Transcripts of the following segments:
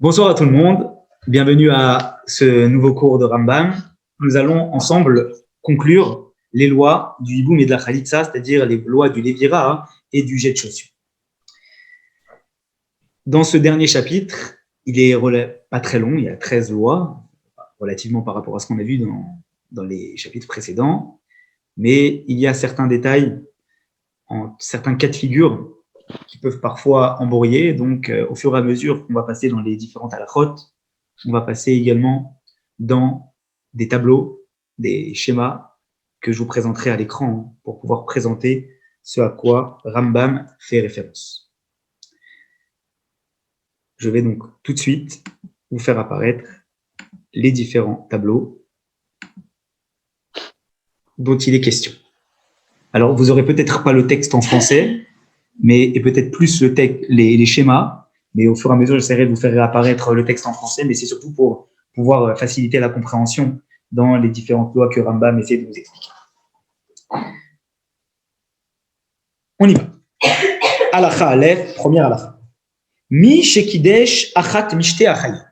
Bonsoir à tout le monde, bienvenue à ce nouveau cours de Rambam. Nous allons ensemble conclure les lois du hiboum et de la khalitsa, c'est-à-dire les lois du lévira et du jet de chaussures. Dans ce dernier chapitre, il est pas très long, il y a 13 lois, relativement par rapport à ce qu'on a vu dans les chapitres précédents, mais il y a certains détails, certains cas de figure qui peuvent parfois embrouiller. Donc, au fur et à mesure qu'on va passer dans les différentes halakhot, on va passer également dans des tableaux, des schémas que je vous présenterai à l'écran pour pouvoir présenter ce à quoi Rambam fait référence. Je vais donc tout de suite vous faire apparaître les différents tableaux dont il est question. Alors, vous n'aurez peut-être pas le texte en français, et peut-être plus les schémas, mais au fur et à mesure, j'essaierai de vous faire apparaître le texte en français, mais c'est surtout pour pouvoir faciliter la compréhension dans les différentes lois que Rambam essaie de nous expliquer. On y va. Halakha Aleph, première halakha. Mi shekidesh achat mishte achayot.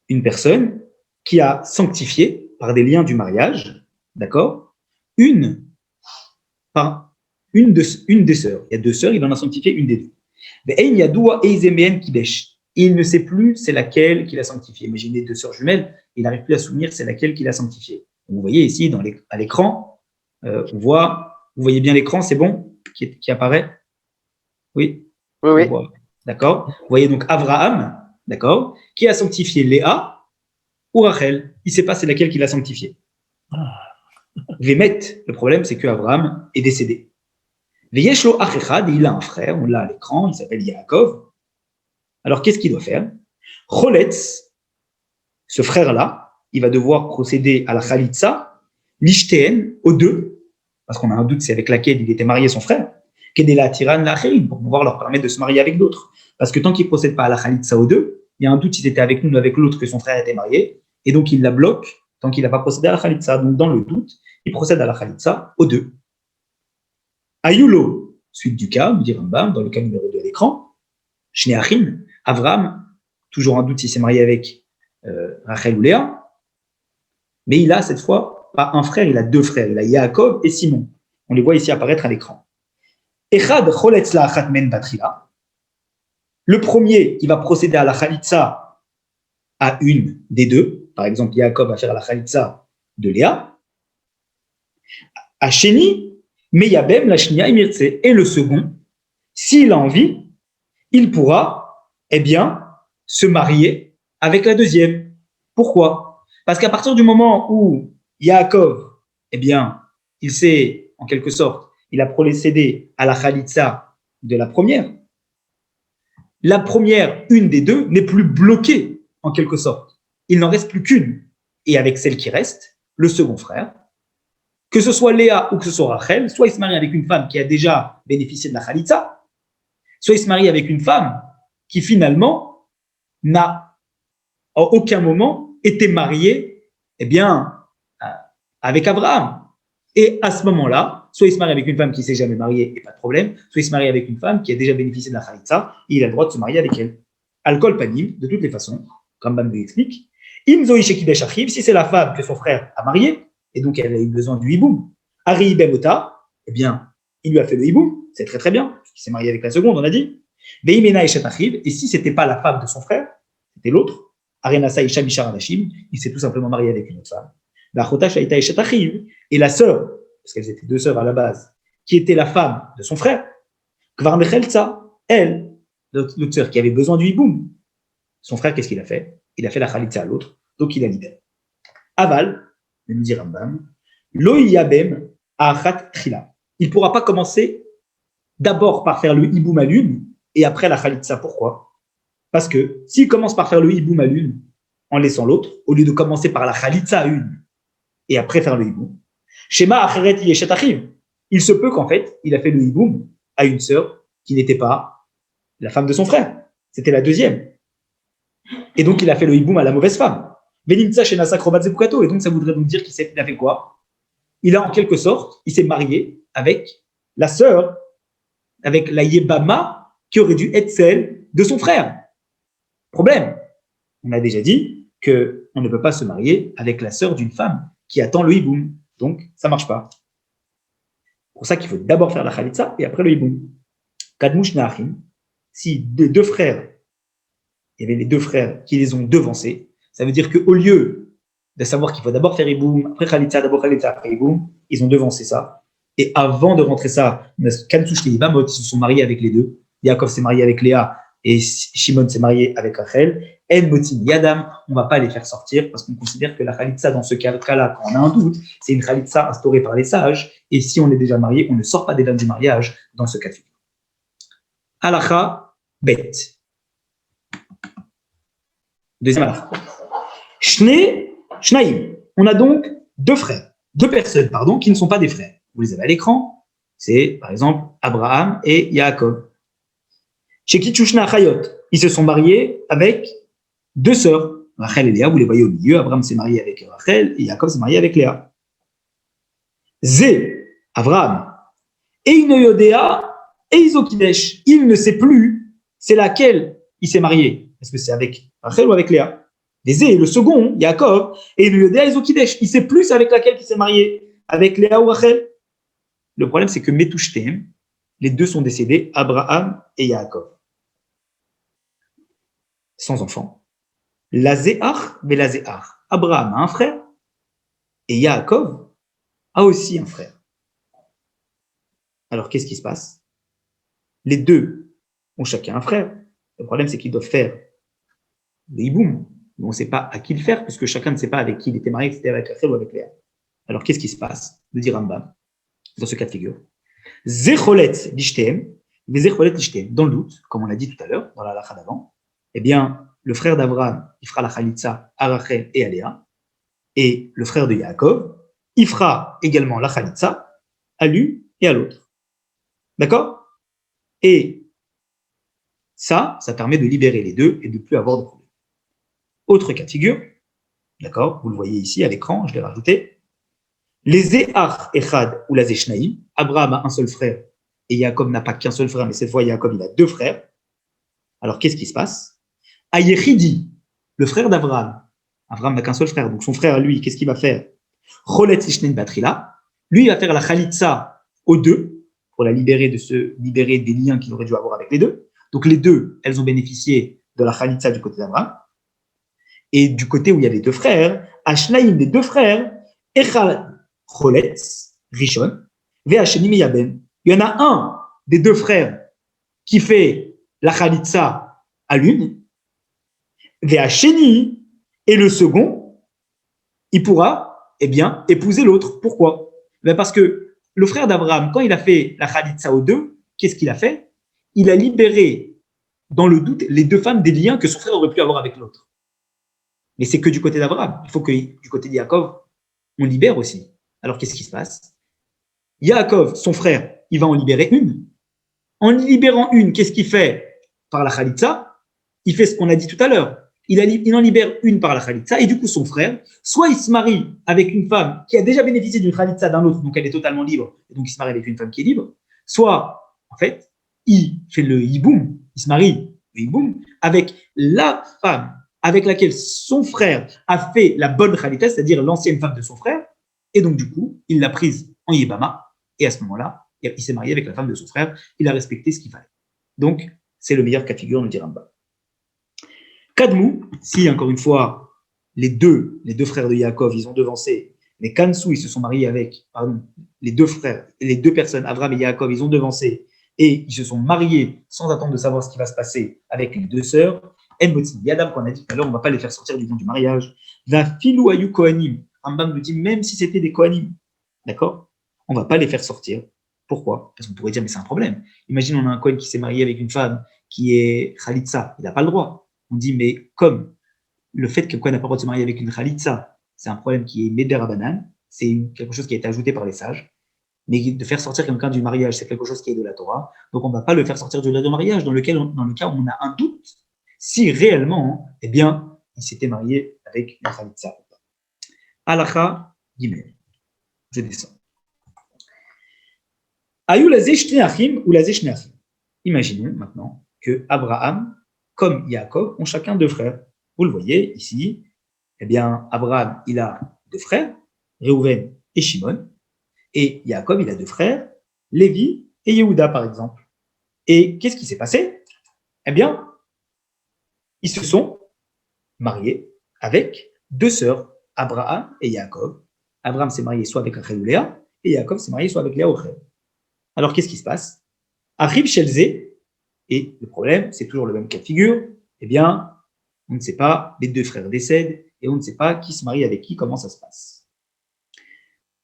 Une personne qui a sanctifié par des liens du mariage, d'accord, une des sœurs. Il y a deux sœurs, il en a sanctifié une des deux. Il ne sait plus c'est laquelle qu'il a sanctifié. Imaginez deux sœurs jumelles, il n'arrive plus à souvenir c'est laquelle qu'il a sanctifié. Vous voyez ici à l'écran, vous voyez bien l'écran, c'est bon, qui apparaît? Oui. Oui. D'accord. Vous voyez donc Abraham, d'accord, qui a sanctifié Léa ou Rachel. Il ne sait pas c'est laquelle qu'il a sanctifié. Vémet, le problème c'est que Abraham est décédé. Veyeshlo achechad, il a un frère, on l'a à l'écran, il s'appelle Yaakov. Alors qu'est-ce qu'il doit faire? Choletz, ce frère-là, il va devoir procéder à la khalitsa, l'ishteen, aux deux, parce qu'on a un doute, c'est avec laquelle il était marié son frère, kedela tiran l'acherim, pour pouvoir leur permettre de se marier avec d'autres. Parce que tant qu'il ne procède pas à la khalitsa aux deux, il y a un doute s'il était avec nous ou avec l'autre que son frère était marié, et donc il la bloque tant qu'il n'a pas procédé à la khalitsa. Donc dans le doute, il procède à la khalitsa aux deux. Ayulo, suite du cas, nous dit Rambam, dans le cas numéro 2 à l'écran, Shneachim, Avraham, toujours un doute s'il s'est marié avec Rachel ou Léa, mais il a cette fois pas un frère, il a deux frères, il a Yaakov et Simon. On les voit ici apparaître à l'écran. Echad choletz la achat men batrila. Le premier qui va procéder à la khalitsa à une des deux, par exemple Yaakov va faire la khalitsa de Léa, Hacheni, Meyabem la shnia imirtse, et le second, s'il a envie, il pourra, se marier avec la deuxième. Pourquoi? Parce qu'à partir du moment où Yaakov, il s'est, en quelque sorte, il a procédé à la khalitsa de la première une des deux, n'est plus bloquée, en quelque sorte. Il n'en reste plus qu'une. Et avec celle qui reste, le second frère, que ce soit Léa ou que ce soit Rachel, soit il se marie avec une femme qui a déjà bénéficié de la khalitsa, soit il se marie avec une femme qui finalement n'a à aucun moment été mariée avec Abraham. Et à ce moment-là, soit il se marie avec une femme qui ne s'est jamais mariée et pas de problème, soit il se marie avec une femme qui a déjà bénéficié de la khalitsa et il a le droit de se marier avec elle. Alcool panim, de toutes les façons, comme Bam l'explique. Imzoi shekidesh achiv, si c'est la femme que son frère a mariée, et donc elle a eu besoin du hiboum. Ari Bemota, il lui a fait le hiboum, c'est très très bien, il s'est marié avec la seconde, on a dit. Veimena et Shatachiv, et si c'était pas la femme de son frère, c'était l'autre, Arenasa Isha Bishar Adashim, il s'est tout simplement marié avec une autre femme. La Chota Shaita et Shatachiv, et la sœur, parce qu'elles étaient deux sœurs à la base, qui était la femme de son frère, Kvar Mecheltsa, elle, l'autre sœur qui avait besoin du hiboum, son frère, qu'est-ce qu'il a fait? Il a fait la khalitsa à l'autre, donc il a libéré. Aval, nous dit Rambam, lo yabem achat chila. Il ne pourra pas commencer d'abord par faire le hiboum à l'une et après la khalitsa. Pourquoi? Parce que s'il commence par faire le hiboum à l'une en laissant l'autre, au lieu de commencer par la khalitsa à une et après faire le hiboum, Shema acheret yeshet achiv. Il se peut qu'en fait, il a fait le hiboum à une sœur qui n'était pas la femme de son frère. C'était la deuxième. Et donc, il a fait le hiboum à la mauvaise femme. Et donc, ça voudrait donc dire qu'il a fait quoi? Il a en quelque sorte, il s'est marié avec la sœur, avec la Yébama, qui aurait dû être celle de son frère. Problème. On a déjà dit qu'on ne peut pas se marier avec la sœur d'une femme qui attend le hiboum. Donc, ça ne marche pas. C'est pour ça qu'il faut d'abord faire la khalitsa et après le hiboum. Kadmouch Nahim, si les deux frères, il y avait les deux frères qui les ont devancés, ça veut dire qu'au lieu de savoir qu'il faut d'abord faire hiboum, après khalitsa, d'abord khalitsa, après hiboum, ils ont devancé ça. Et avant de rentrer ça, Kadmouch Nahim, ils se sont mariés avec les deux. Yaakov s'est marié avec Léa et Shimon s'est marié avec Rachel. En Motim Yadam, on ne va pas les faire sortir parce qu'on considère que la khalitsa, dans ce cas-là, quand on a un doute, c'est une khalitsa instaurée par les sages. Et si on est déjà marié, on ne sort pas des dates du mariage dans ce cas de figure. Halacha bet. Deuxième halacha. Shnaim. On a donc deux personnes, qui ne sont pas des frères. Vous les avez à l'écran. C'est par exemple Abraham et Yaakov. Chez Kitchushna Chayot, ils se sont mariés avec deux sœurs, Rachel et Léa, vous les voyez au milieu. Abraham s'est marié avec Rachel et Yaakov s'est marié avec Léa. Zé, Abraham, et Inoyodea et Isokidesh. Il ne sait plus c'est laquelle il s'est marié. Est-ce que c'est avec Rachel ou avec Léa? Et Zé, le second, Yaakov, et Inoyodea et Isokidesh. Il ne sait plus c'est avec laquelle il s'est marié, avec Léa ou Rachel. Le problème, c'est que Metushtem, les deux sont décédés, Abraham et Yaakov. Sans enfant. Lazéach, mais Lazéach. Abraham a un frère et Yaakov a aussi un frère. Alors, qu'est-ce qui se passe? Les deux ont chacun un frère. Le problème, c'est qu'ils doivent faire le hiboum. On ne sait pas à qui le faire, puisque chacun ne sait pas avec qui il était marié, c'était avec Rachel ou avec Léa. Alors, qu'est-ce qui se passe? Le dit Rambam, dans ce cas de figure. Zecholet lishtem, mais Zecholet lishtem. Dans le doute, comme on l'a dit tout à l'heure, dans la halakha d'avant, eh bien, le frère d'Abraham, il fera la khalitsa à Rachel et à Léa. Et le frère de Yaakov, il fera également la khalitsa à l'une et à l'autre. D'accord? Et ça permet de libérer les deux et de ne plus avoir de problème. Autre cas de figure, d'accord? Vous le voyez ici à l'écran, je l'ai rajouté. Les Zéach Echad ou la Zéchnaïm, Abraham a un seul frère et Yaakov n'a pas qu'un seul frère, mais cette fois Yaakov il a deux frères. Alors qu'est-ce qui se passe? Ayechidi, le frère d'Abraham, Abraham n'a qu'un seul frère, donc son frère, lui, qu'est-ce qu'il va faire? Cholet Ishnen Batrila, lui, il va faire la khalitsa aux deux, pour la libérer des liens qu'il aurait dû avoir avec les deux. Donc les deux, elles ont bénéficié de la khalitsa du côté d'Abraham. Et du côté où il y avait deux frères, Ashnaïm, les deux frères, Echal Cholet, Rishon, Ve'asheni Meyaben. Il y en a un des deux frères qui fait la khalitsa à l'une, Ve'asheni, et le second, il pourra, épouser l'autre. Pourquoi? Parce que le frère d'Abraham, quand il a fait la khalitsa aux deux, qu'est-ce qu'il a fait? Il a libéré, dans le doute, les deux femmes des liens que son frère aurait pu avoir avec l'autre. Mais c'est que du côté d'Abraham. Il faut que du côté de Yaakov, on libère aussi. Alors qu'est-ce qui se passe? Yaakov, son frère, il va en libérer une. En libérant une, qu'est-ce qu'il fait par la khalitsa? Il fait ce qu'on a dit tout à l'heure. Il en libère une par la khalitsa, et du coup, son frère, soit il se marie avec une femme qui a déjà bénéficié d'une khalitsa d'un autre, donc elle est totalement libre, et donc il se marie avec une femme qui est libre, soit, en fait, il fait le hiboum, il se marie, le hiboum, avec la femme avec laquelle son frère a fait la bonne khalitsa, c'est-à-dire l'ancienne femme de son frère, et donc du coup, il l'a prise en yébama, et à ce moment-là, il s'est marié avec la femme de son frère, il a respecté ce qu'il fallait. Donc, c'est le meilleur cas de figure, nous dit Rambam. Kadmou, si encore une fois, les deux frères de Yaakov, ils ont devancé, mais Kansou, ils se sont mariés avec, les deux frères, les deux personnes, Abraham et Yaakov, ils ont devancé, et ils se sont mariés sans attendre de savoir ce qui va se passer avec les deux sœurs. Enbotim Yadam, qu'on a dit tout à l'heure, on ne va pas les faire sortir du lien du mariage. Va filou ayu kohanim. Rambam nous dit, même si c'était des kohanim, d'accord, on ne va pas les faire sortir. Pourquoi? Parce qu'on pourrait dire, mais c'est un problème. Imagine, on a un kohen qui s'est marié avec une femme qui est khalitsa, il n'a pas le droit. On dit, mais comme le fait que Kohen n'a pas le droit de se marier avec une khalitsa, c'est un problème qui est Meder Abanan, c'est quelque chose qui a été ajouté par les sages, mais de faire sortir quelqu'un du mariage, c'est quelque chose qui est de la Torah, donc on ne va pas le faire sortir du mariage, dans le cas où on a un doute, si réellement, il s'était marié avec une khalitsa. Halacha Gimel. Je descends. Ayou la zeshne achim ou la zeshne achim. Imaginons maintenant que Abraham comme Yaakov, ont chacun deux frères. Vous le voyez ici, eh bien, Abraham, il a deux frères, Réhouven et Shimon, et Yaakov, il a deux frères, Lévi et Yehuda, par exemple. Et qu'est-ce qui s'est passé? Eh bien, ils se sont mariés avec deux sœurs, Abraham et Yaakov. Abraham s'est marié soit avec Rachel ou Léa, et Yaakov s'est marié soit avec Léa ou Rachel. Alors, qu'est-ce qui se passe? Arrive Shelzé, et le problème, c'est toujours le même cas de figure, eh bien, on ne sait pas, les deux frères décèdent, et on ne sait pas qui se marie avec qui, comment ça se passe.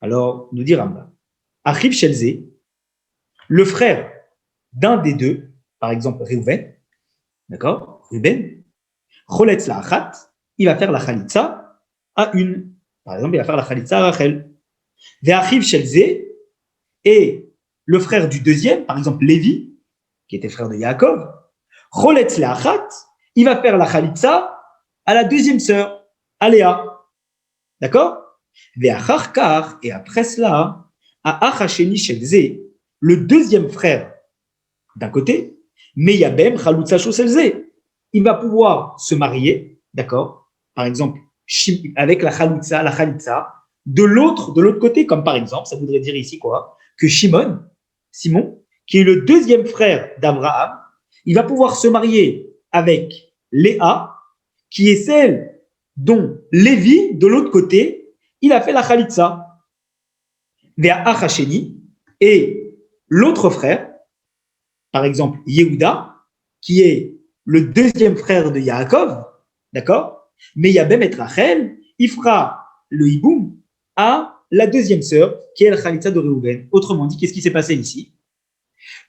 Alors, nous dit Rambam, Arrive Shelzé, le frère d'un des deux, par exemple Réhouven, d'accord, Ruben, Choletz la achat, il va faire la chalitza à une. Par exemple, il va faire la chalitza à Rachel. Ve'achiv Shelzé, et le frère du deuxième, par exemple Lévi, qui était frère de Yaakov, Choletz la achat, il va faire la chalitza à la deuxième sœur, à Léa. D'accord? Ve'achar kar, et après cela, à Achasheni Shelzé, le deuxième frère d'un côté, Meyabem Chalutza Shoselzé, il va pouvoir se marier, d'accord, par exemple, avec la Khalitza, de l'autre côté, comme par exemple, ça voudrait dire ici quoi, que Simon, qui est le deuxième frère d'Abraham, il va pouvoir se marier avec Léa, qui est celle dont Lévi, de l'autre côté, il a fait la Khalitza. Vers Achasheni, et l'autre frère, par exemple Yehuda, qui est le deuxième frère de Yaakov, d'accord? Mais Yabem et Rachel, il fera le hiboum à la deuxième sœur, qui est la Khalitza de Réhouven. Autrement dit, qu'est-ce qui s'est passé ici?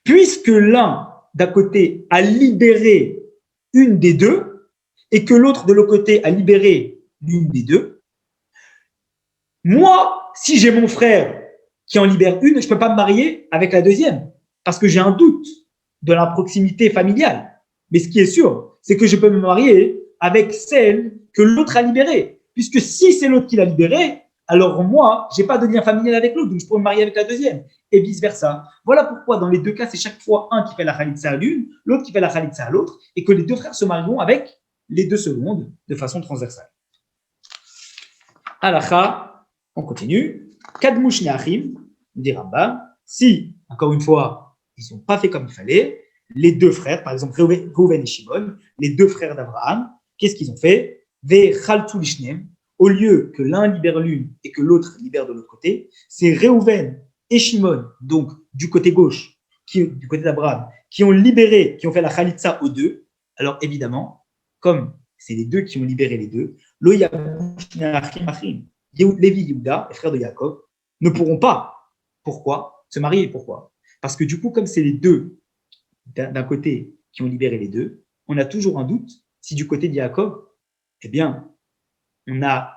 Puisque l'un, d'un côté, a libéré une des deux, et que l'autre, de l'autre côté, a libéré l'une des deux, moi, si j'ai mon frère qui en libère une, je ne peux pas me marier avec la deuxième, parce que j'ai un doute de la proximité familiale. Mais ce qui est sûr, c'est que je peux me marier avec celle que l'autre a libérée. Puisque si c'est l'autre qui l'a libérée, alors moi, je n'ai pas de lien familial avec l'autre, donc je pourrais me marier avec la deuxième, et vice-versa. Voilà pourquoi dans les deux cas, c'est chaque fois un qui fait la khalitza à l'une, l'autre qui fait la khalitza à l'autre, et que les deux frères se marieront avec les deux secondes de façon transversale. Halakha, on continue. Kadmush ne'achim, dit Rambam, si, encore une fois, ils n'ont pas fait comme il fallait, les deux frères, par exemple Réhouven et Shimon, les deux frères d'Abraham, qu'est-ce qu'ils ont fait? Ve'chaltu lishnem, au lieu que l'un libère l'une et que l'autre libère de l'autre côté, c'est Réhouven et Shimon, donc du côté gauche, du côté d'Abraham, qui ont libéré, qui ont fait la chalitza aux deux. Alors évidemment, comme c'est les deux qui ont libéré les deux, Lévi, Yehuda, les frères de Yaakov, ne pourront pas. Pourquoi? Se marier. Pourquoi? Parce que du coup, comme c'est les deux d'un côté qui ont libéré les deux, on a toujours un doute si du côté de Yaakov, eh bien, on a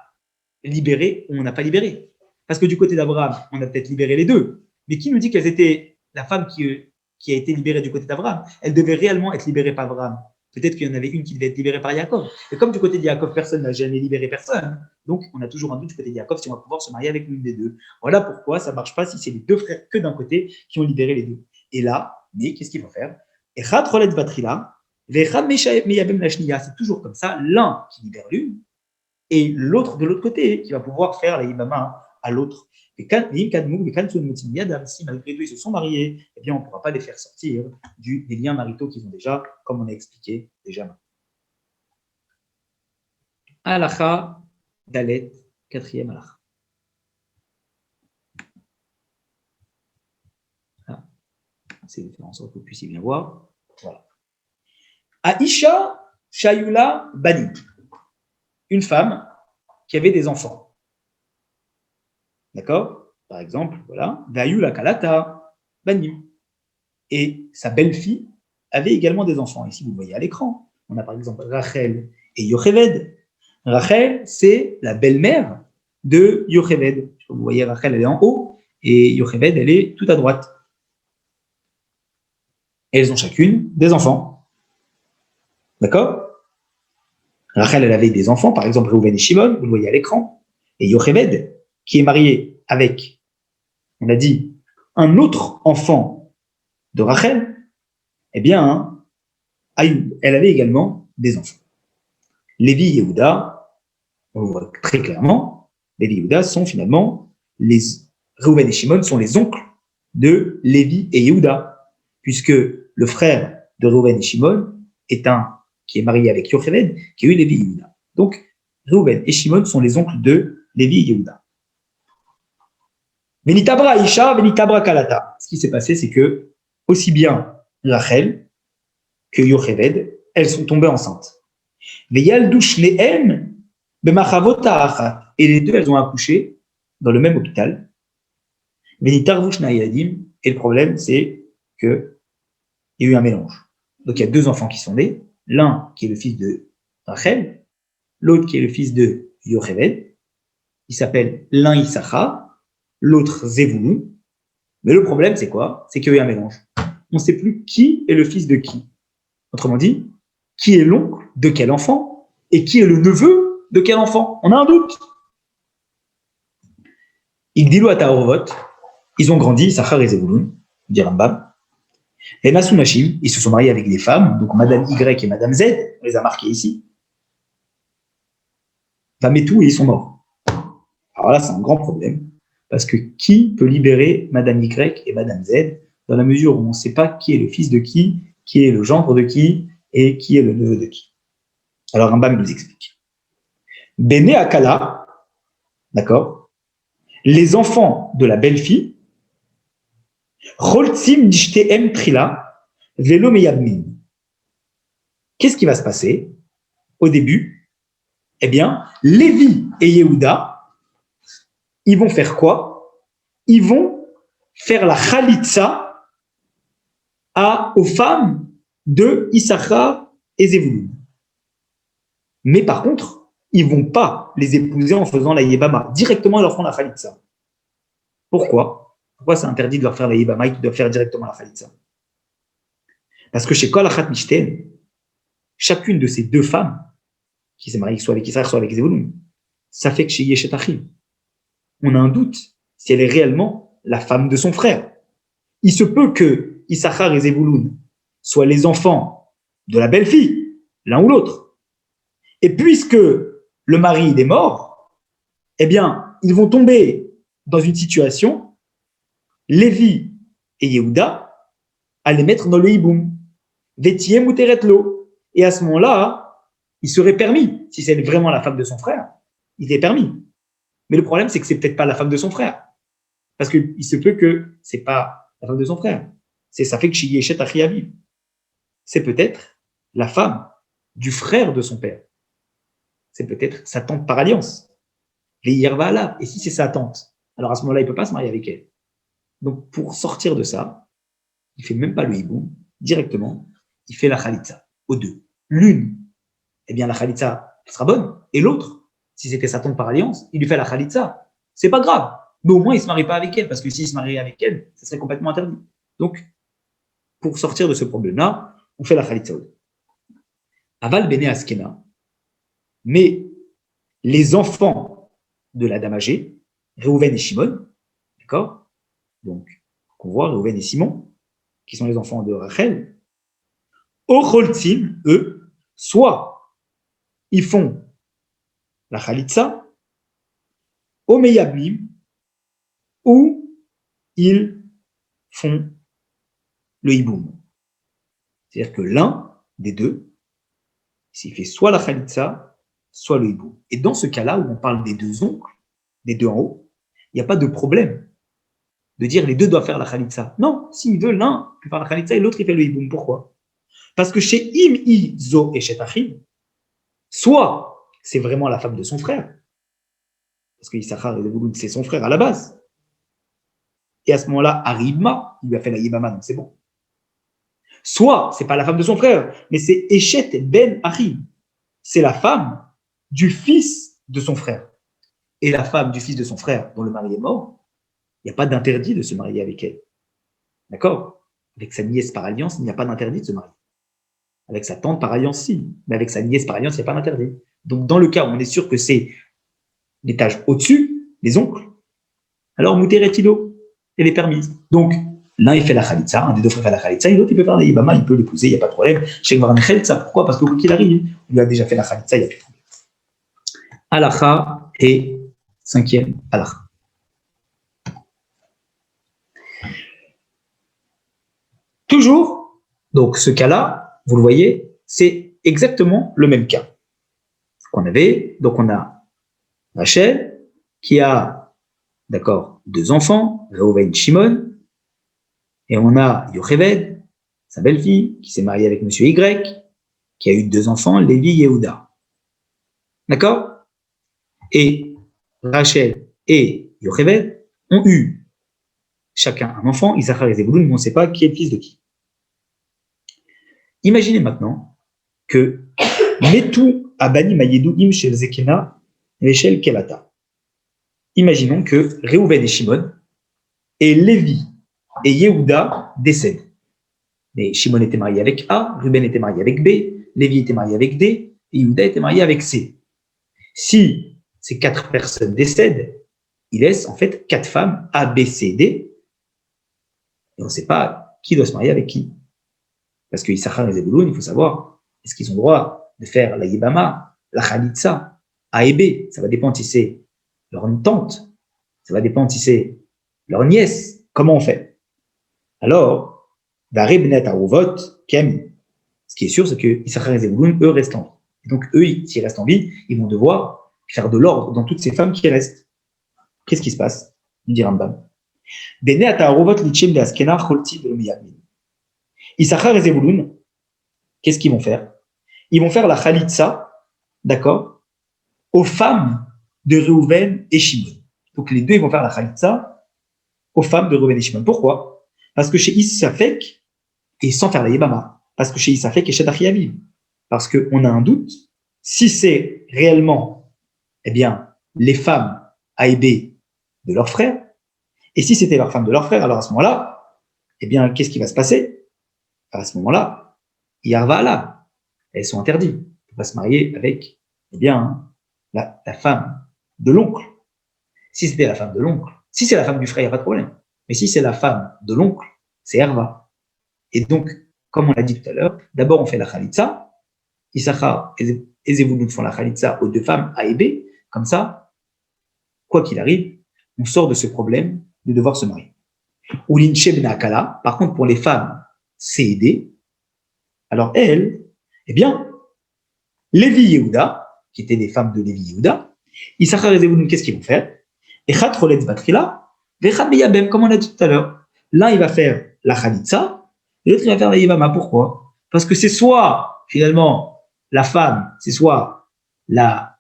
libéré ou on n'a pas libéré. Parce que du côté d'Abraham, on a peut-être libéré les deux. Mais qui nous dit qu'elles étaient la femme qui a été libérée du côté d'Abraham? Elle devait réellement être libérée par Abraham. Peut-être qu'il y en avait une qui devait être libérée par Yaakov. Et comme du côté de Yaakov, personne n'a jamais libéré personne, donc on a toujours un doute du côté de Yaakov si on va pouvoir se marier avec l'une des deux. Voilà pourquoi ça ne marche pas si c'est les deux frères que d'un côté qui ont libéré les deux. Et là, mais qu'est-ce qu'ils vont faire? C'est toujours comme ça, l'un qui libère l'une et l'autre de l'autre côté qui va pouvoir faire la Yibama à l'autre. Et si malgré tout ils se sont mariés, eh bien on ne pourra pas les faire sortir des liens maritaux qu'ils ont déjà, comme on a expliqué déjà. Halakha Dalet, quatrième halakha. Ah, c'est de faire en sorte que vous puissiez bien voir. Voilà. Aisha Shayula Bani, une femme qui avait des enfants. D'accord? Par exemple, voilà, Vayula Kalata Banim. Et sa belle-fille avait également des enfants. Ici, vous le voyez à l'écran. On a par exemple Rachel et Yocheved. Rachel, c'est la belle-mère de Yocheved. Vous voyez, Rachel, elle est en haut et Yocheved, elle est tout à droite. Et elles ont chacune des enfants. D'accord? Rachel, elle avait des enfants, par exemple Réhouven et Shimon, vous le voyez à l'écran. Et Yocheved, qui est marié avec, on a dit, un autre enfant de Rachel, eh bien, elle avait également des enfants. Lévi et Yehuda, on le voit très clairement, Lévi et Yehuda sont finalement Reuven et Shimon sont les oncles de Lévi et Yehuda, puisque le frère de Reuven et Shimon est un qui est marié avec Yocheved, qui a eu Lévi et Yehuda. Donc, Reuven et Shimon sont les oncles de Lévi et Yehuda. Venitabra Isha, Venitabra Kalata. Ce qui s'est passé, c'est que aussi bien Rachel que Yocheved, elles sont tombées enceintes. Et les deux, elles ont accouché dans le même hôpital. Et le problème, c'est qu'il y a eu un mélange. Donc, il y a deux enfants qui sont nés. L'un qui est le fils de Rachel, l'autre qui est le fils de Yocheved. Il s'appelle l'un Issachar, l'autre Zevulun. Mais le problème, c'est quoi? C'est qu'il y a eu un mélange. On ne sait plus qui est le fils de qui. Autrement dit, qui est l'oncle de quel enfant et qui est le neveu de quel enfant. On a un doute. Igdilou Ataorvot, ils ont grandi, Issachar et Zevulun, dit Rambam. Et Nasunashim, ils se sont mariés avec des femmes, donc Madame Y et Madame Z, on les a marqués ici. Vametou et ils sont morts. Alors là, c'est un grand problème, parce que qui peut libérer Madame Y et Madame Z dans la mesure où on ne sait pas qui est le fils de qui est le gendre de qui, et qui est le neveu de qui. Alors Rambam nous explique. Bene Akala, d'accord, les enfants de la belle-fille, Choltzim dichteem trila, velo meyabmin. Qu'est-ce qui va se passer au début? Eh bien, Lévi et Yehuda, ils vont faire quoi? Ils vont faire la chalitza aux femmes de Issachar et Zevulun. Mais par contre, ils ne vont pas les épouser en faisant la Yébama. Directement, ils leur font la Khalitsa. Pourquoi? Pourquoi c'est interdit de leur faire la Yébama et qu'ils doivent faire directement la Khalitsa? Parce que chez Kol Achat Mishten, chacune de ces deux femmes, qui s'est mariée soit avec Issachar, soit avec Zevulun, ça fait que chez Yeshet Achim, on a un doute si elle est réellement la femme de son frère. Il se peut que Issachar et Zevulun soient les enfants de la belle-fille, l'un ou l'autre. Et puisque le mari est mort, eh bien, ils vont tomber dans une situation, Lévi et Yehuda, à les mettre dans le hiboum. Vétier mouteret lo. Et à ce moment-là, il serait permis, si c'est vraiment la femme de son frère, il est permis. Mais le problème, c'est que c'est peut-être pas la femme de son frère. Parce qu'il se peut que c'est pas la femme de son frère. Ça fait que chez Yeshet Achiaviv. C'est peut-être la femme du frère de son père. C'est peut-être sa tante par alliance. Et si c'est sa tante, alors à ce moment-là, il ne peut pas se marier avec elle. Donc, pour sortir de ça, il ne fait même pas le hiboum, directement, il fait la khalitza, aux deux. L'une, eh bien, la khalitza, elle sera bonne. Et l'autre, si c'était sa tante par alliance, il lui fait la khalitza. C'est pas grave. Mais au moins, il ne se marie pas avec elle, parce que s'il se marie avec elle, ça serait complètement interdit. Donc, pour sortir de ce problème-là, on fait la khalitza aux deux. Aval bene askena. Mais les enfants de la dame âgée, Reuven et Shimon, d'accord? Donc, qu'on voit Reuven et Simon, qui sont les enfants de Rachel, Ocholtzim, eux, soit ils font la Khalitsa, Omeyablim, ou ils font le Hiboum. C'est-à-dire que l'un des deux, s'il fait soit la Khalitsa, soit le Hiboum. Et dans ce cas-là, où on parle des deux oncles, des deux en haut, il n'y a pas de problème de dire les deux doivent faire la Khalitsa. Non, s'il veut, l'un peut faire la Khalitsa et l'autre il fait le Hiboum. Pourquoi? Parce que chez Im Zo et Shetachim, soit c'est vraiment la femme de son frère, parce que Issachar et Zevulun, c'est son frère à la base. Et à ce moment-là, Aribma, il lui a fait la Yibama, donc c'est bon. Soit c'est pas la femme de son frère, mais c'est Eshet ben Achim. C'est la femme du fils de son frère. Et la femme du fils de son frère, dont le mari est mort, il n'y a pas d'interdit de se marier avec elle. D'accord? Avec sa nièce par alliance, il n'y a pas d'interdit de se marier. Avec sa tante par alliance, si. Mais avec sa nièce par alliance, il n'y a pas d'interdit. Donc, dans le cas où on est sûr que c'est l'étage au-dessus, les oncles, alors Mouteret Tilo, elle est permise. Donc, l'un il fait la khalitsa, un des deux frères fait la khalitsa, et l'autre il peut faire la yibama, il peut l'épouser, il n'y a pas de problème. Chez Gvaran khalitsa, pourquoi? Parce que quoi qu'il arrive, on lui a déjà fait la khalitsa, il n'y a plus de problème. Halakha et cinquième halakha. Toujours, donc ce cas-là, vous le voyez, c'est exactement le même cas qu'on avait. Donc on a Rachel qui a, d'accord, deux enfants, Reuven, Shimon, et on a Yocheved, sa belle-fille, qui s'est mariée avec Monsieur Y, qui a eu deux enfants, Lévi et Yehuda. D'accord? Et Rachel et Yocheved ont eu chacun un enfant, Issachar et Zebulun, mais on ne sait pas qui est le fils de qui. Imaginez maintenant que Metou Abani Mayeduim Shel Zekena Rachel Kelata. Imaginons que Reuven et Shimon et Lévi et Yehuda décèdent. Mais Shimon était marié avec A, Reuven était marié avec B, Lévi était marié avec D, et Yehuda était marié avec C. Si ces quatre personnes décèdent, il laisse en fait quatre femmes, A, B, C, D, et on ne sait pas qui doit se marier avec qui. Parce que Issachar et Zebulun, il faut savoir, est-ce qu'ils ont le droit de faire la Yibama, la Khalitsa, A et B? Ça va dépendre si c'est leur tante, ça va dépendre si c'est leur nièce. Comment on fait? Alors, ce qui est sûr, c'est que Issachar et Zebulun, eux, restent en vie. Et donc, eux, s'ils restent en vie, ils vont devoir faire de l'ordre dans toutes ces femmes qui restent. Qu'est-ce qui se passe? Nous dit Rambam. Issachar et Zebulun, qu'est-ce qu'ils vont faire? Ils vont faire la Khalitsa, d'accord, aux femmes de Reuven et Shimon. Donc, les deux, ils vont faire la Khalitsa aux femmes de Reuven et Shimon. Pourquoi? Parce que chez Issafek, et sans faire la Yébama, parce que chez Issafek et chez Dachiaviv, parce qu'on a un doute, si c'est réellement, eh bien, les femmes A et B de leurs frères, et si c'était leurs femmes de leurs frères, alors à ce moment-là, eh bien, qu'est-ce qui va se passer? À ce moment-là, Yarva Allah, elles sont interdites. On ne peut pas se marier avec, eh bien, la femme de l'oncle. Si c'était la femme de l'oncle, si c'est la femme du frère, il n'y a pas de problème. Mais si c'est la femme de l'oncle, c'est Herva. Et donc, comme on l'a dit tout à l'heure, d'abord on fait la Khalitsa, Issachar et Zebulun font la Khalitsa aux deux femmes A et B, comme ça, quoi qu'il arrive, on sort de ce problème de devoir se marier. Ulin Shebna Akala, par contre pour les femmes C et D, alors elles, eh bien, Lévi Yehuda, qui étaient des femmes de Lévi Yehuda, Issachar et Zebulun, qu'est-ce qu'ils vont faire? Echad Choletz Batrila, Vechad Beyabem, comme on a dit tout à l'heure. L'un, il va faire la Khalitsa, et l'autre, il va faire la Yibama. Pourquoi? Parce que c'est soit, finalement, la femme, c'est soit la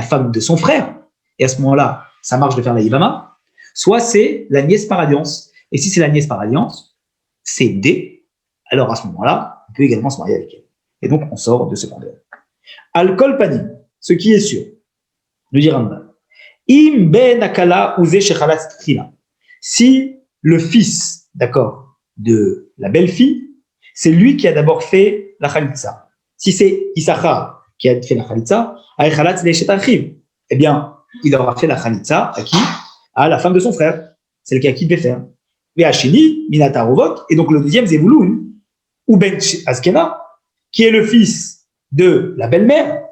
femme de son frère, et à ce moment-là, ça marche de faire la Yibama, soit c'est la nièce par alliance. Et si c'est la nièce par alliance, c'est D, alors à ce moment-là, on peut également se marier avec elle. Et donc, on sort de ce problème. Al-Kol Panim, ce qui est sûr, nous dit Rambam, Im ben akala uze shechalat trila. Si le fils, d'accord, de la belle-fille, c'est lui qui a d'abord fait la khalitsa. Si c'est Issachar qui a fait la khalitsa, eh bien, il aura fait la khalitsa à qui? À la femme de son frère, celle qui a qui devait faire. Ve'ashini, minata rovot, et donc le deuxième, Zebulun, ou ben Askena, qui est le fils de la belle-mère,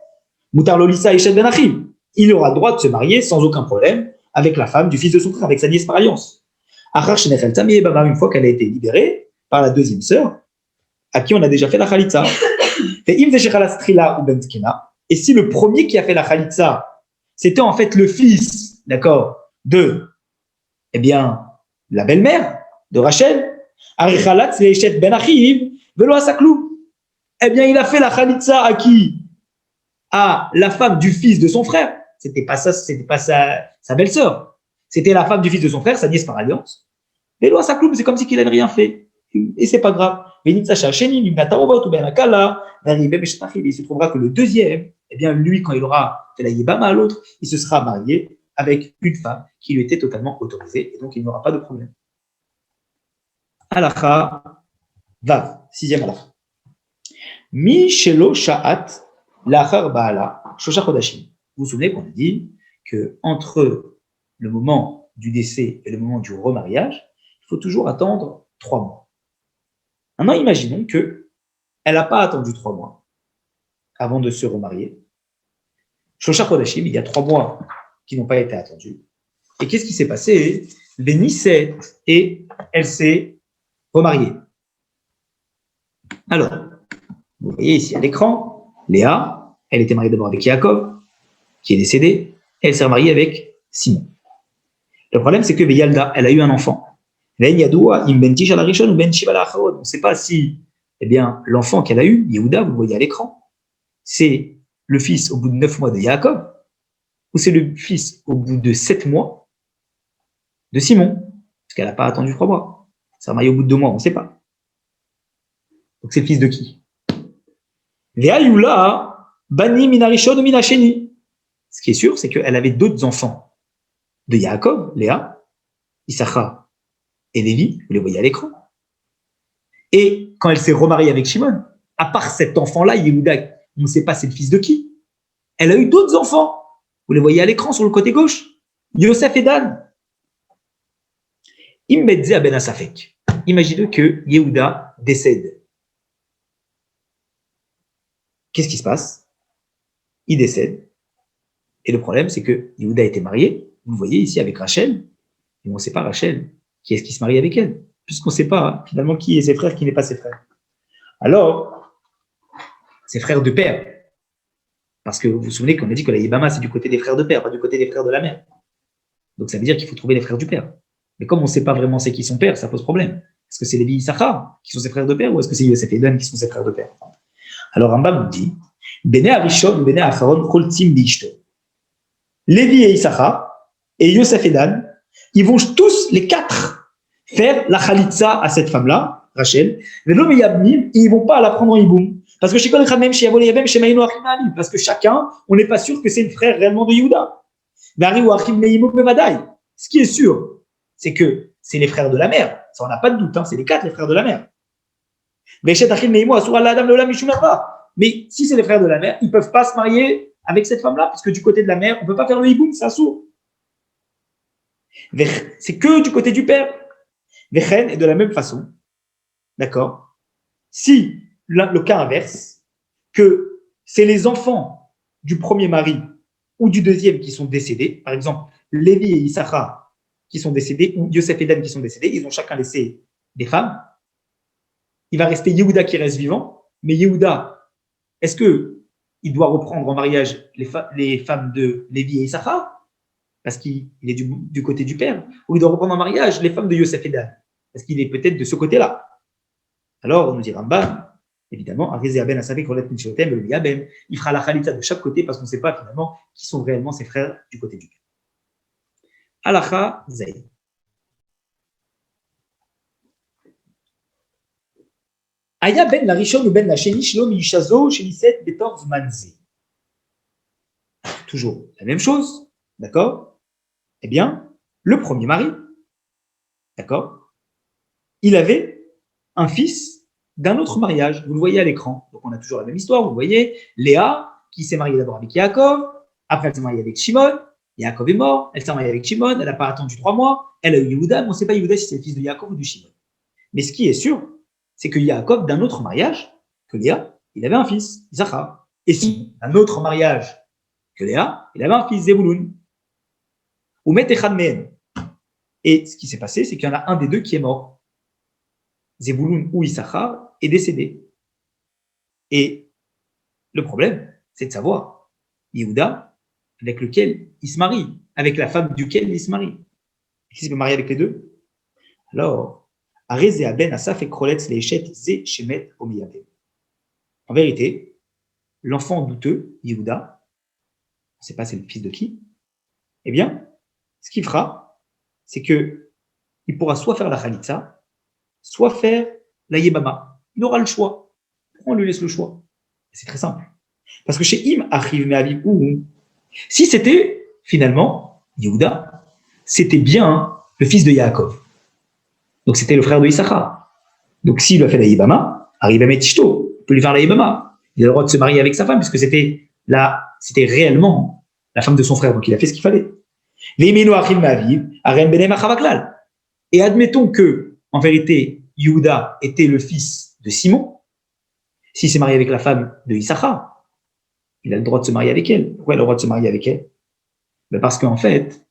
Mutar Lolissa Ishet Ben Achim. Il aura le droit de se marier sans aucun problème avec la femme du fils de son frère, avec sa nièce par alliance. Une fois qu'elle a été libérée par la deuxième sœur, à qui on a déjà fait la khalitsa. Et si le premier qui a fait la khalitsa, c'était en fait le fils, d'accord, de, eh bien, la belle-mère de Rachel, eh bien, il a fait la khalitsa à qui? À la femme du fils de son frère. C'était pas sa belle-sœur. C'était la femme du fils de son frère, sa nièce par alliance. Et là, ça cloue, c'est comme si qu'il n'avait rien fait. Et c'est pas grave. Il se trouvera que le deuxième, eh bien, lui, quand il aura fait la yibama à l'autre, il se sera marié avec une femme qui lui était totalement autorisée, et donc il n'aura pas de problème. Halakha Vav, sixième halakha. Mi shelo sha'at lachar ba'ala shosha chodashim. Vous vous souvenez qu'on a dit que entre le moment du décès et le moment du remariage, il faut toujours attendre 3 mois. Maintenant, imaginons qu'elle n'a pas attendu 3 mois avant de se remarier. Shosha Chodashim, il y a 3 mois qui n'ont pas été attendus. Et qu'est-ce qui s'est passé? Vénissait et elle s'est remariée. Alors, vous voyez ici à l'écran, Léa, elle était mariée d'abord avec Yaakov, qui est décédé, et elle s'est remariée avec Simon. Le problème, c'est que Yalda, elle a eu un enfant. On ne sait pas si, eh bien, l'enfant qu'elle a eu, Yehuda, vous le voyez à l'écran, c'est le fils au bout de 9 mois de Yaakov, ou c'est le fils au bout de 7 mois de Simon, parce qu'elle n'a pas attendu 3 mois. Elle s'est remariée au bout de 2 mois, on ne sait pas. Donc c'est le fils de qui? Léa, Bani Minarishon ou Minasheni. Ce qui est sûr, c'est qu'elle avait d'autres enfants de Yaakov, Léa, Issachar et Lévi, vous les voyez à l'écran. Et quand elle s'est remariée avec Shimon, à part cet enfant-là, Yehuda, on ne sait pas c'est le fils de qui. Elle a eu d'autres enfants. Vous les voyez à l'écran sur le côté gauche. Yosef et Dan. Immedze à Ben Asafek. Imaginez que Yehuda décède. Qu'est-ce qui se passe? Il décède. Et le problème, c'est que Yehuda était marié. Vous le voyez ici avec Rachel. Et on ne sait pas Rachel. Qui est-ce qui se marie avec elle? Puisqu'on ne sait pas finalement qui est ses frères, qui n'est pas ses frères. Alors, ses frères de père. Parce que vous vous souvenez qu'on a dit que la Yébama, c'est du côté des frères de père, pas du côté des frères de la mère. Donc ça veut dire qu'il faut trouver les frères du père. Mais comme on ne sait pas vraiment c'est qui son père, ça pose problème. Est-ce que c'est Lévi et Issachar qui sont ses frères de père ou est-ce que c'est Yosef et Dan qui sont ses frères de père? Alors Rambam nous dit Bene Arishon ou Bene Acharon Choltim Bishto. Lévi et Issachar et Yosef et Dan, ils vont tous, les 4, faire la khalitza à cette femme-là, Rachel, mais l'homme Yabnim, ils ne vont pas la prendre en hiboum. Parce que parce que chacun, on n'est pas sûr que c'est le frère réellement de Yehuda. Ce qui est sûr, c'est que c'est les frères de la mère. Ça, on n'a pas de doute, hein, c'est les 4 les frères de la mère. Mais si c'est les frères de la mère, ils ne peuvent pas se marier avec cette femme-là, parce que du côté de la mère, on ne peut pas faire le hiboum, c'est sourd. C'est que du côté du père. Et de la même façon, d'accord, si le cas inverse, que c'est les enfants du premier mari ou du deuxième qui sont décédés, par exemple, Lévi et Issachar qui sont décédés, ou Yosef et Dan qui sont décédés, ils ont chacun laissé des femmes, il va rester Yehuda qui reste vivant, mais Yehuda, est-ce qu'il doit reprendre en mariage les femmes de Lévi et Issachar parce qu'il est du côté du père, ou il doit reprendre en mariage les femmes de Yosef et Dan parce qu'il est peut-être de ce côté-là? Alors, on nous dit Rambam, évidemment, il fera la khalitza de chaque côté parce qu'on ne sait pas finalement qui sont réellement ses frères du côté du père. Halacha Zayn. Aya ben la rishon ou ben la sheni shlo mishazo sheniset betor zmanze. Toujours la même chose, d'accord? Eh bien, le premier mari, d'accord? Il avait un fils d'un autre mariage. Vous le voyez à l'écran. Donc, on a toujours la même histoire. Vous voyez, Léa, qui s'est mariée d'abord avec Yaakov. Après, elle s'est mariée avec Shimon. Yaakov est mort. Elle s'est mariée avec Shimon. Elle n'a pas attendu 3 mois. Elle a eu Yehuda. Mais on ne sait pas Yehuda si c'est le fils de Yaakov ou de Shimon. Mais ce qui est sûr, c'est que Yaakov, d'un autre mariage que Léa, il avait un fils, Issachar. Et si, d'un autre mariage que Léa, il avait un fils, Zebulun. Ou Metechad Mehen. Et ce qui s'est passé, c'est qu'il y en a un des deux qui est mort. Zebulun ou Issachar est décédé. Et le problème, c'est de savoir Yehuda, avec lequel il se marie, avec la femme duquel il se marie. Est-ce qu'il peut marier avec les deux? Alors, Arezé Ben Asaf et Kroletz Leichet Zé Shemet Omiyabem. En vérité, l'enfant douteux, Yehuda, on ne sait pas c'est le fils de qui, eh bien, ce qu'il fera, c'est qu'il pourra soit faire la Khalitsa, soit faire la Yébama. Il aura le choix. Pourquoi on lui laisse le choix? C'est très simple. Parce que chez Im, Achiv Me'aviv, si c'était finalement Yehuda, c'était bien le fils de Yaakov. Donc c'était le frère de Issachar. Donc s'il lui a fait la Yébama, arrive à Metishto, il peut lui faire la Yébama. Il a le droit de se marier avec sa femme, puisque c'était réellement la femme de son frère. Donc il a fait ce qu'il fallait. Et admettons que, en vérité, Yehuda était le fils de Simon, s'il s'est marié avec la femme de Issachar, il a le droit de se marier avec elle. Pourquoi il a le droit de se marier avec elle? Ben parce qu'en fait,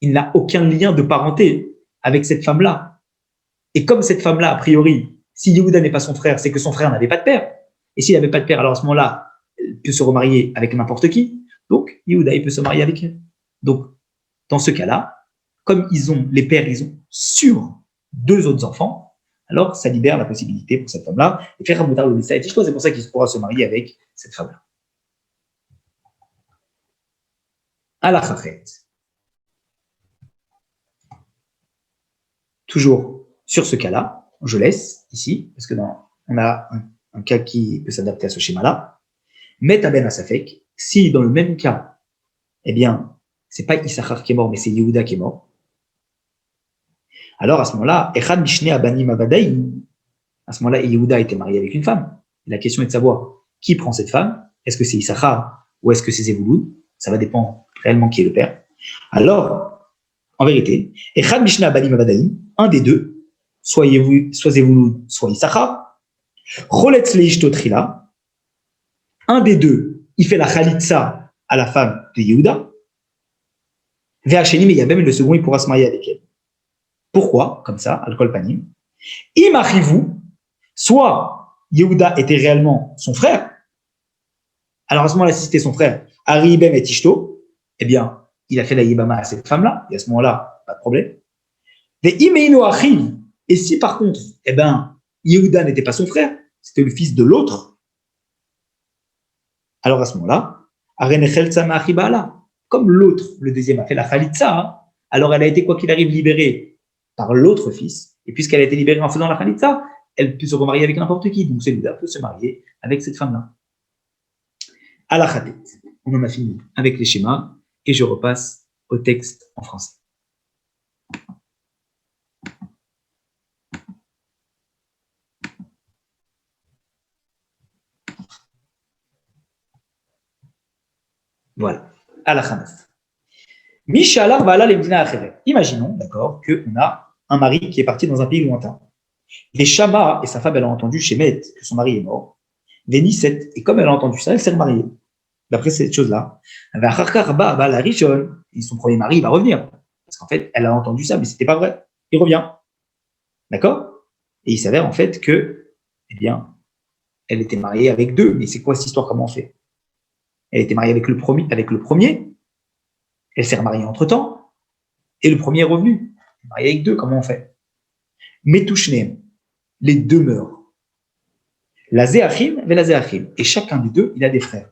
il n'a aucun lien de parenté avec cette femme-là. Et comme cette femme-là, a priori, si Yehuda n'est pas son frère, c'est que son frère n'avait pas de père. Et s'il n'avait pas de père, alors à ce moment-là, il peut se remarier avec n'importe qui. Donc, Yehuda, il peut se marier avec elle. Donc, dans ce cas-là, comme les pères, ils ont sur 2 autres enfants, alors ça libère la possibilité pour cette femme-là de faire Ramoutar le Nissa et Tishko. C'est pour ça qu'il pourra se marier avec cette femme-là. Alachachet. Toujours sur ce cas-là, je laisse ici, parce que on a un cas qui peut s'adapter à ce schéma-là. Met Aben Asafek, si dans le même cas, eh bien, c'est pas Issachar qui est mort, mais c'est Yehuda qui est mort, alors à ce moment-là, Echad Mishne Abanim Abadai, à ce moment-là, Yehuda a été marié avec une femme. Et la question est de savoir qui prend cette femme. Est-ce que c'est Issachar ou est-ce que c'est Zevulun? Ça va dépendre réellement qui est le père. Alors, en vérité, Echad Mishne Abanim Abadai, un des deux, soit Zevulun, soit Issachar, Choletz Leishto Trila, un des deux, il fait la Khalitsa à la femme de Yehuda, Ve'acheni Meyabem, et le second, il pourra se marier avec elle. Pourquoi? Comme ça, Al-Kol Panim. Imachivou, soit Yehuda était réellement son frère, alors à ce moment-là, si c'était son frère, Ari Ibem et Tishto, eh bien, il a fait la Yibama à cette femme-là, et à ce moment-là, pas de problème. Et si par contre, eh bien, Yehuda n'était pas son frère, c'était le fils de l'autre, alors à ce moment-là, comme l'autre, le deuxième, a fait la Khalitsa, alors elle a été, quoi qu'il arrive, libérée par l'autre fils, et puisqu'elle a été libérée en faisant la Khalitsa, elle peut se remarier avec n'importe qui, donc celui-là peut se marier avec cette femme-là. À la Khadet, on en a fini avec les schémas, et je repasse au texte en français. Voilà, à la Khadet. Mishalar va les Medina Acheret. Imaginons, d'accord, qu'on a un mari qui est parti dans un pays lointain. Les Shama et sa femme, elle a entendu chez Met que son mari est mort. Vénisset, et comme elle a entendu ça, elle s'est remariée. D'après cette chose-là, la Rishon, et son premier mari, il va revenir. Parce qu'en fait, elle a entendu ça, mais c'était pas vrai. Il revient. D'accord? Et il s'avère en fait que, eh bien, elle était mariée avec 2. Mais c'est quoi cette histoire? Comment on fait? Elle était mariée avec le premier. Elle s'est remariée entre-temps. Et le premier est revenu. Elle est mariée avec 2. Comment on fait? Metouchnem. Les 2 meurent. La Zéachim et la Zéachim. Et chacun des 2, il a des frères.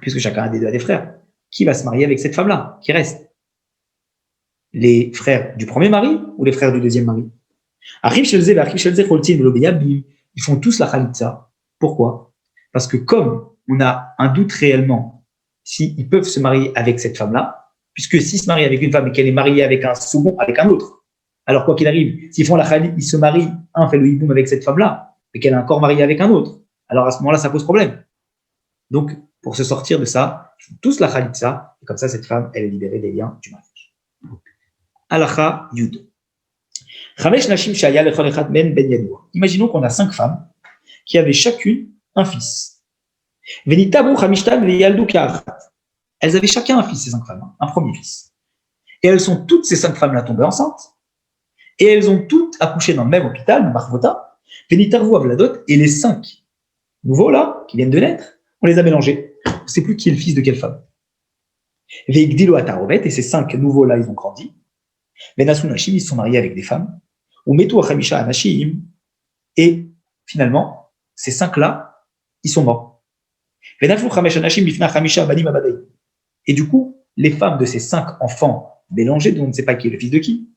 Puisque chacun des 2 a des frères. Qui va se marier avec cette femme-là, qui reste? Les frères du premier mari ou les frères du deuxième mari? Ils font tous la Khalitsa. Pourquoi? Parce que comme on a un doute réellement s'ils peuvent se marier avec cette femme-là, puisque s'ils se marient avec une femme et qu'elle est mariée avec un second, avec un autre, alors quoi qu'il arrive, s'ils font la Khalitsa, ils se marient, un fait le hiboum avec cette femme-là, et qu'elle est encore mariée avec un autre, alors à ce moment-là, ça pose problème. Donc, pour se sortir de ça, ils font tous la Khalitsa, et comme ça, cette femme, elle est libérée des liens du mariage. Alacha Yud. Imaginons qu'on a 5 femmes qui avaient chacune un fils. Elles avaient chacun un fils, ces 5 femmes, un premier fils. Et elles sont toutes ces 5 femmes-là tombées enceintes. Et elles ont toutes accouché dans le même hôpital, le Marvota. Et les 5 nouveaux là, qui viennent de naître, on les a mélangés. On ne sait plus qui est le fils de quelle femme. Et ces 5 nouveaux là, ils ont grandi. Ils se sont mariés avec des femmes. Et finalement, ces 5-là, ils sont morts. Et du coup, les femmes de ces 5 enfants mélangés, dont on ne sait pas qui est le fils de qui,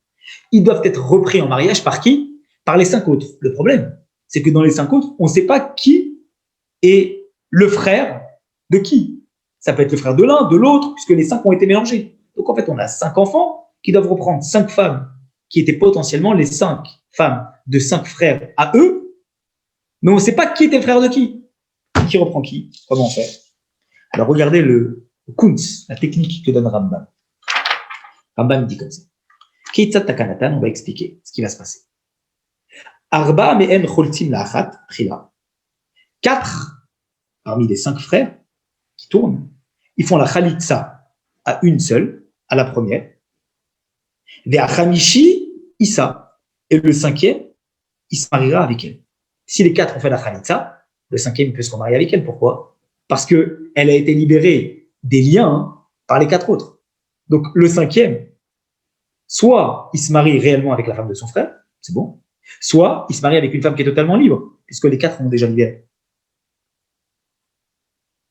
ils doivent être repris en mariage par qui? Par les 5 autres. Le problème, c'est que dans les 5 autres, on ne sait pas qui est le frère de qui. Ça peut être le frère de l'un, de l'autre, puisque les 5 ont été mélangés. Donc en fait, on a 5 enfants qui doivent reprendre 5 femmes qui étaient potentiellement les 5 femmes de 5 frères à eux, mais on ne sait pas qui était le frère de qui. Qui reprend qui? Comment on fait? Alors regardez le Kunz, la technique que donne Rambam. Rambam dit comme ça. Keitzat Takanatan, on va expliquer ce qui va se passer. Arba me'en choltim la'achat tchila. 4 parmi les 5 frères qui tournent, ils font la chalitza à une seule, à la première. Ve'achamishi Issa. Et le 5e, il se mariera avec elle. Si les 4 ont fait la chalitza, le 5e peut se remarier avec elle. Pourquoi? Parce qu'elle a été libérée des liens par les 4 autres. Donc le 5e, soit il se marie réellement avec la femme de son frère, c'est bon, soit il se marie avec une femme qui est totalement libre, puisque les 4 ont déjà libéré.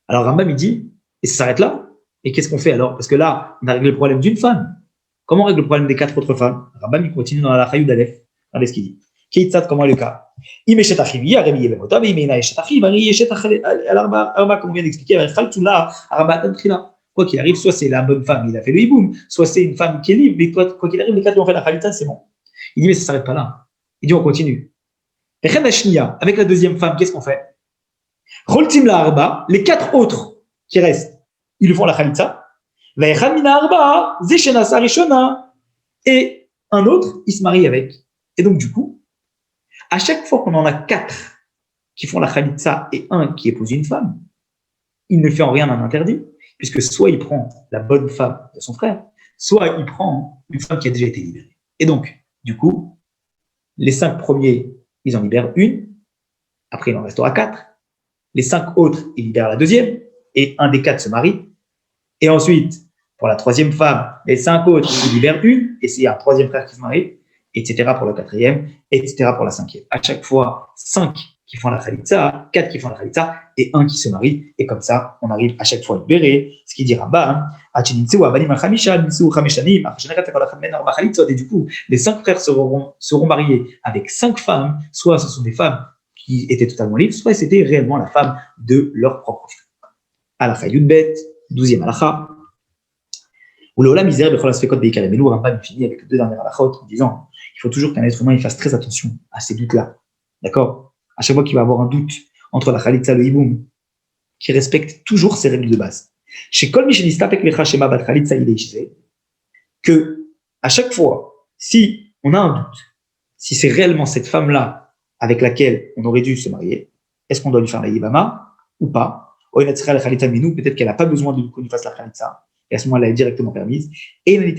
Alors Rambam, il dit, et ça s'arrête là. Et qu'est-ce qu'on fait alors? Parce que là, on a réglé le problème d'une femme. Comment on règle le problème des 4 autres femmes? Rambam, il continue dans la Chayud Aleph. Regardez ce qu'il dit. Keitzad, comment est le cas? Im eshet achiv, Aremi yevemota, veim eina eshet achiv, Ari eshet al-arba, comme on vient d'expliquer, Chaltula, arba tantchila. Quoi qu'il arrive, soit c'est la bonne femme, il a fait le hiboum, soit c'est une femme qui est libre, mais quoi qu'il arrive, les 4 ont fait la chalitza, c'est bon. Il dit, mais ça ne s'arrête pas là. Il dit, on continue. Avec la deuxième femme, qu'est-ce qu'on fait? Choltim la arba, les 4 autres qui restent, ils font la chalitza. Et un autre, il se marie avec. Et donc, du coup, à chaque fois qu'on en a 4 qui font la chalitza et un qui épouse une femme, il ne fait en rien un interdit, puisque soit il prend la bonne femme de son frère, soit il prend une femme qui a déjà été libérée. Et donc, du coup, les 5 premiers, ils en libèrent une, après il en restera 4, les 5 autres, ils libèrent la deuxième, et un des 4 se marie, et ensuite, pour la troisième femme, les 5 autres, ils libèrent une, et c'est un troisième frère qui se marie, etc. pour le 4e, etc. pour la 5e. À chaque fois, 5 qui font la chalitza, 4 qui font la chalitza, et 1 qui se marie, et comme ça, on arrive à chaque fois à libérer, ce qui dit Rambam, et du coup, les 5 frères seront mariés avec 5 femmes, soit ce sont des femmes qui étaient totalement libres, soit c'était réellement la femme de leur propre frère. Alacha Yudbet, 12e alacha. Ou le misère de Cholasfekot Beikar. Mais nous, Rambam finit avec les 2 dernières halachot en disant qu'il faut toujours qu'un être humain il fasse très attention à ces doutes-là. D'accord? À chaque fois qu'il va avoir un doute entre la chalitza et le hiboum, qu'il respecte toujours ses règles de base. Chez Kol Mishelistapek Lecha Shema Bat Chalitza Ilei, que à chaque fois, si on a un doute, si c'est réellement cette femme-là avec laquelle on aurait dû se marier, est-ce qu'on doit lui faire la yibama ou pas? Peut-être qu'elle n'a pas besoin de qu'on lui fasse la chalitza. Et à ce moment-là, elle est directement permise. Et il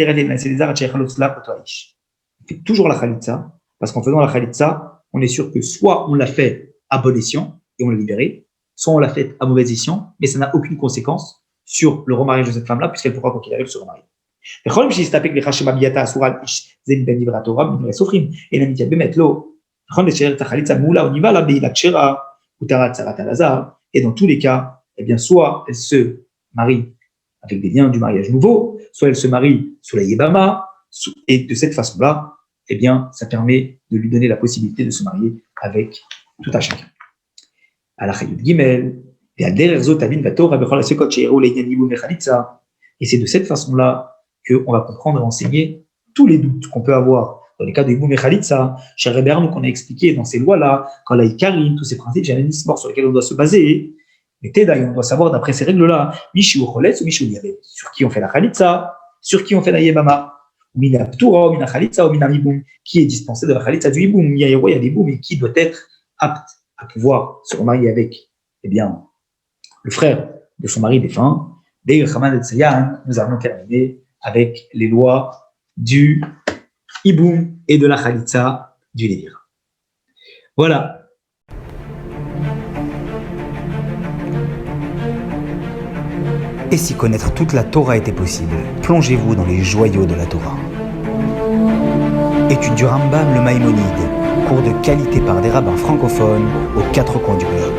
fait toujours la chalitza, parce qu'en faisant la chalitza, on est sûr que soit on l'a fait à bon escient et on l'a libéré, soit on l'a fait à mauvais escient, mais ça n'a aucune conséquence sur le remariage de cette femme-là, puisqu'elle pourra, quoi qu'il arrive, se remarier. Et dans tous les cas, eh bien, soit elle se marie avec des liens du mariage nouveau, soit elle se marie sous la yébama, et de cette façon-là, eh bien, ça permet de lui donner la possibilité de se marier avec tout un chacun. À la Chayut Gimel, et à Derer Zot Avin Vatorah Bechol Hasekot Sheiro Le'inyan Yibum Echalitza. Et c'est de cette façon-là qu'on va comprendre et enseigner tous les doutes qu'on peut avoir dans les cas de Yibum Echalitza, chez Rebbe Arnoux qu'on a expliqué dans ces lois-là, quand la Ikarim, tous ces principes mort sur lesquels on doit se baser. Mais Tedaï, on doit savoir d'après ces règles-là, Mishu Choletz ou Mishu Yabem, sur qui on fait la Chalitza, sur qui on fait la Yebama. Mina Ptura, Mina Chalitza, ou Mina Hiboum, qui est dispensé de la Chalitza du Hiboum, il y a l'Hiboum, et qui doit être apte à pouvoir se remarier avec, eh bien, le frère de son mari défunt. Dès Khaman et Tsayan, nous avons terminé avec les lois du Hiboum et de la Chalitza du Lévir. Voilà. Et si connaître toute la Torah était possible, plongez-vous dans les joyaux de la Torah. Étude du Rambam, le Maïmonide, cours de qualité par des rabbins francophones aux 4 coins du globe.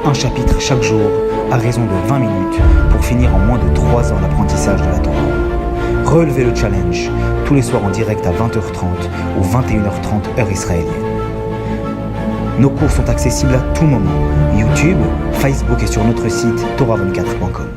Un chapitre chaque jour, à raison de 20 minutes, pour finir en moins de 3 ans l'apprentissage de la Torah. Relevez le challenge, tous les soirs en direct à 20h30 ou 21h30 heure israélienne. Nos cours sont accessibles à tout moment, YouTube, Facebook et sur notre site torah24.com.